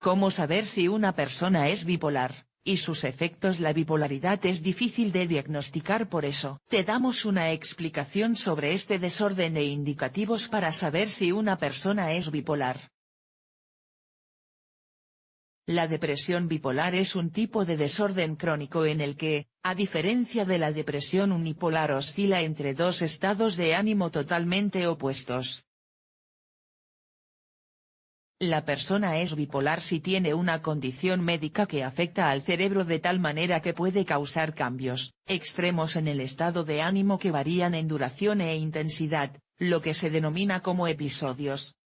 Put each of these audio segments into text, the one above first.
¿Cómo saber si una persona es bipolar, y sus efectos? La bipolaridad es difícil de diagnosticar, por eso te damos una explicación sobre este desorden e indicativos para saber si una persona es bipolar. La depresión bipolar es un tipo de desorden crónico en el que, a diferencia de la depresión unipolar, oscila entre dos estados de ánimo totalmente opuestos. La persona es bipolar si tiene una condición médica que afecta al cerebro de tal manera que puede causar cambios extremos en el estado de ánimo que varían en duración e intensidad, lo que se denomina como episodios.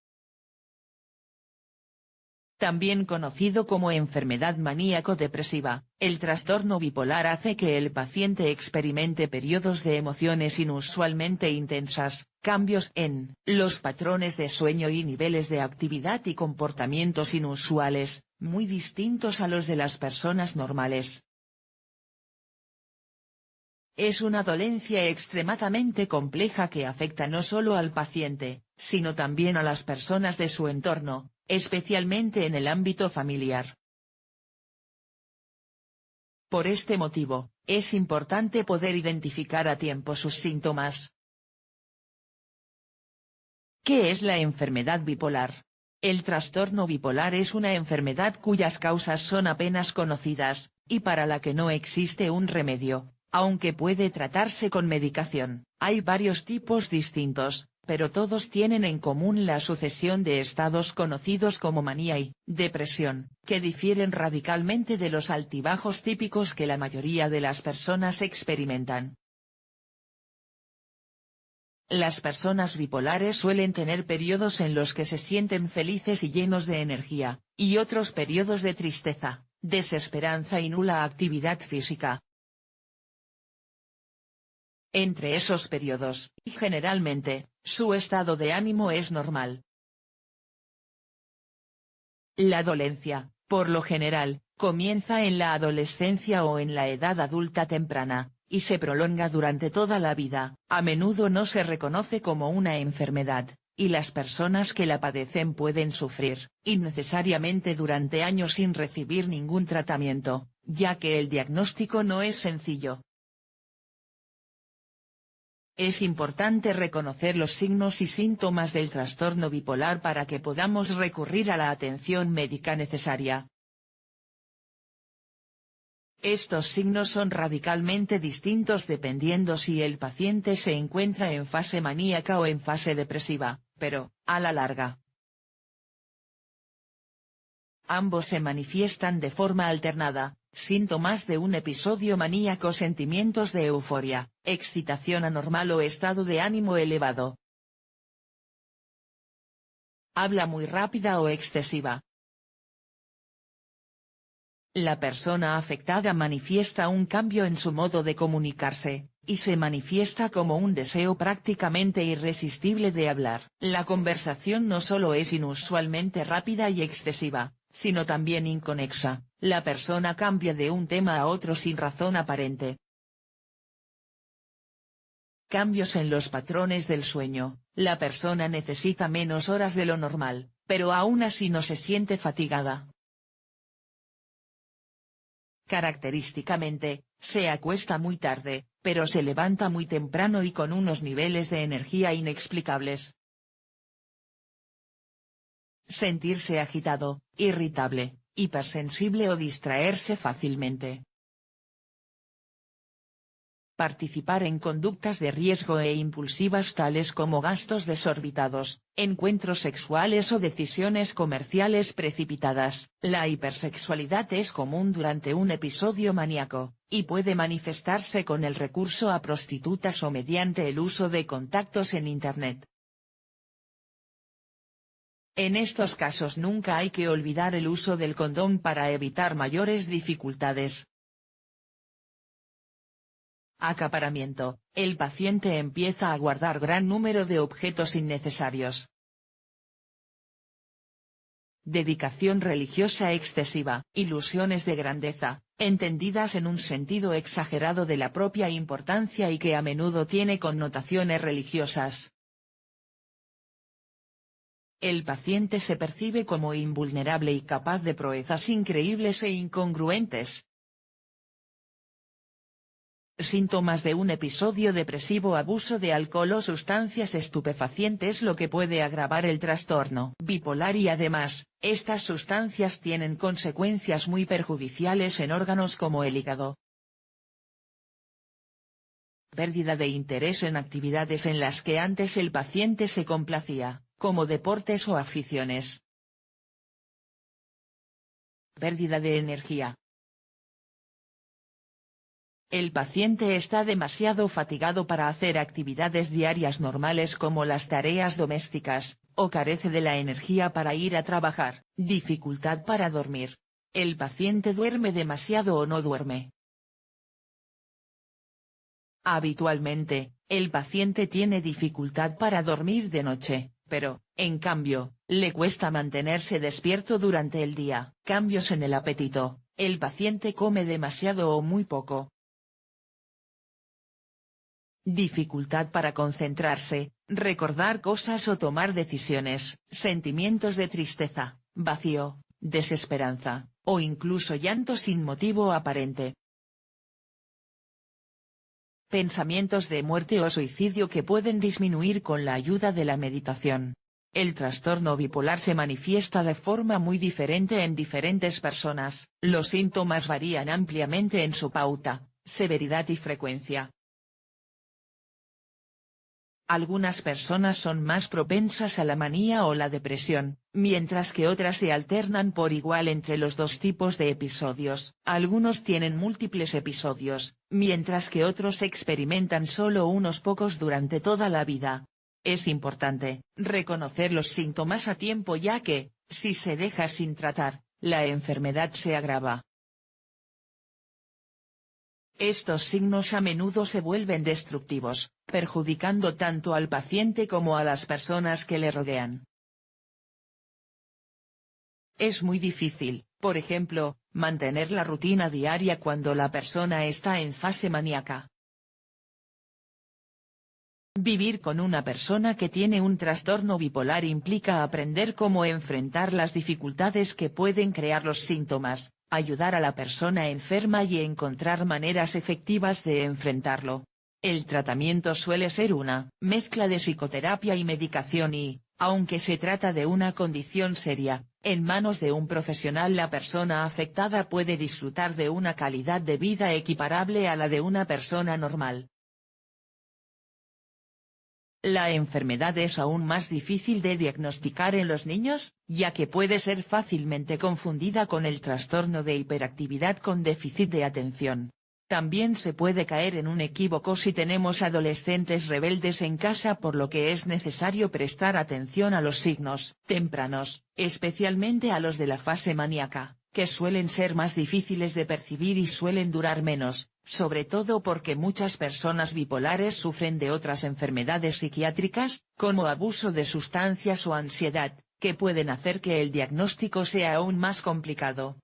También conocido como enfermedad maníaco-depresiva, el trastorno bipolar hace que el paciente experimente periodos de emociones inusualmente intensas, cambios en los patrones de sueño y niveles de actividad y comportamientos inusuales, muy distintos a los de las personas normales. Es una dolencia extremadamente compleja que afecta no solo al paciente, sino también a las personas de su entorno, especialmente en el ámbito familiar. Por este motivo, es importante poder identificar a tiempo sus síntomas. ¿Qué es la enfermedad bipolar? El trastorno bipolar es una enfermedad cuyas causas son apenas conocidas, y para la que no existe un remedio, aunque puede tratarse con medicación. Hay varios tipos distintos, pero todos tienen en común la sucesión de estados conocidos como manía y depresión, que difieren radicalmente de los altibajos típicos que la mayoría de las personas experimentan. Las personas bipolares suelen tener periodos en los que se sienten felices y llenos de energía, y otros periodos de tristeza, desesperanza y nula actividad física. Entre esos periodos, generalmente, su estado de ánimo es normal. La dolencia, por lo general, comienza en la adolescencia o en la edad adulta temprana, y se prolonga durante toda la vida. A menudo no se reconoce como una enfermedad, y las personas que la padecen pueden sufrir innecesariamente durante años sin recibir ningún tratamiento, ya que el diagnóstico no es sencillo. Es importante reconocer los signos y síntomas del trastorno bipolar para que podamos recurrir a la atención médica necesaria. Estos signos son radicalmente distintos dependiendo si el paciente se encuentra en fase maníaca o en fase depresiva, pero, a la larga, ambos se manifiestan de forma alternada. Síntomas de un episodio maníaco: sentimientos de euforia, excitación anormal o estado de ánimo elevado. Habla muy rápida o excesiva. La persona afectada manifiesta un cambio en su modo de comunicarse, y se manifiesta como un deseo prácticamente irresistible de hablar. La conversación no solo es inusualmente rápida y excesiva, sino también inconexa. La persona cambia de un tema a otro sin razón aparente. Cambios en los patrones del sueño: la persona necesita menos horas de lo normal, pero aún así no se siente fatigada. Característicamente, se acuesta muy tarde, pero se levanta muy temprano y con unos niveles de energía inexplicables. Sentirse agitado, irritable, hipersensible o distraerse fácilmente. Participar en conductas de riesgo e impulsivas tales como gastos desorbitados, encuentros sexuales o decisiones comerciales precipitadas. La hipersexualidad es común durante un episodio maníaco, y puede manifestarse con el recurso a prostitutas o mediante el uso de contactos en Internet. En estos casos nunca hay que olvidar el uso del condón para evitar mayores dificultades. Acaparamiento: el paciente empieza a guardar gran número de objetos innecesarios. Dedicación religiosa excesiva: ilusiones de grandeza, entendidas en un sentido exagerado de la propia importancia y que a menudo tiene connotaciones religiosas. El paciente se percibe como invulnerable y capaz de proezas increíbles e incongruentes. Síntomas de un episodio depresivo: abuso de alcohol o sustancias estupefacientes, lo que puede agravar el trastorno bipolar y además, estas sustancias tienen consecuencias muy perjudiciales en órganos como el hígado. Pérdida de interés en actividades en las que antes el paciente se complacía, como deportes o aficiones. Pérdida de energía. El paciente está demasiado fatigado para hacer actividades diarias normales como las tareas domésticas, o carece de la energía para ir a trabajar. Dificultad para dormir. El paciente duerme demasiado o no duerme. Habitualmente, el paciente tiene dificultad para dormir de noche, pero, en cambio, le cuesta mantenerse despierto durante el día. Cambios en el apetito. El paciente come demasiado o muy poco. Dificultad para concentrarse, recordar cosas o tomar decisiones. Sentimientos de tristeza, vacío, desesperanza, o incluso llanto sin motivo aparente. Pensamientos de muerte o suicidio que pueden disminuir con la ayuda de la meditación. El trastorno bipolar se manifiesta de forma muy diferente en diferentes personas. Los síntomas varían ampliamente en su pauta, severidad y frecuencia. Algunas personas son más propensas a la manía o la depresión, mientras que otras se alternan por igual entre los dos tipos de episodios. Algunos tienen múltiples episodios, mientras que otros experimentan solo unos pocos durante toda la vida. Es importante reconocer los síntomas a tiempo, ya que, si se deja sin tratar, la enfermedad se agrava. Estos signos a menudo se vuelven destructivos, perjudicando tanto al paciente como a las personas que le rodean. Es muy difícil, por ejemplo, mantener la rutina diaria cuando la persona está en fase maníaca. Vivir con una persona que tiene un trastorno bipolar implica aprender cómo enfrentar las dificultades que pueden crear los síntomas, ayudar a la persona enferma y encontrar maneras efectivas de enfrentarlo. El tratamiento suele ser una mezcla de psicoterapia y medicación y, aunque se trata de una condición seria, en manos de un profesional la persona afectada puede disfrutar de una calidad de vida equiparable a la de una persona normal. La enfermedad es aún más difícil de diagnosticar en los niños, ya que puede ser fácilmente confundida con el trastorno de hiperactividad con déficit de atención. También se puede caer en un equívoco si tenemos adolescentes rebeldes en casa, por lo que es necesario prestar atención a los signos tempranos, especialmente a los de la fase maníaca, que suelen ser más difíciles de percibir y suelen durar menos, sobre todo porque muchas personas bipolares sufren de otras enfermedades psiquiátricas, como abuso de sustancias o ansiedad, que pueden hacer que el diagnóstico sea aún más complicado.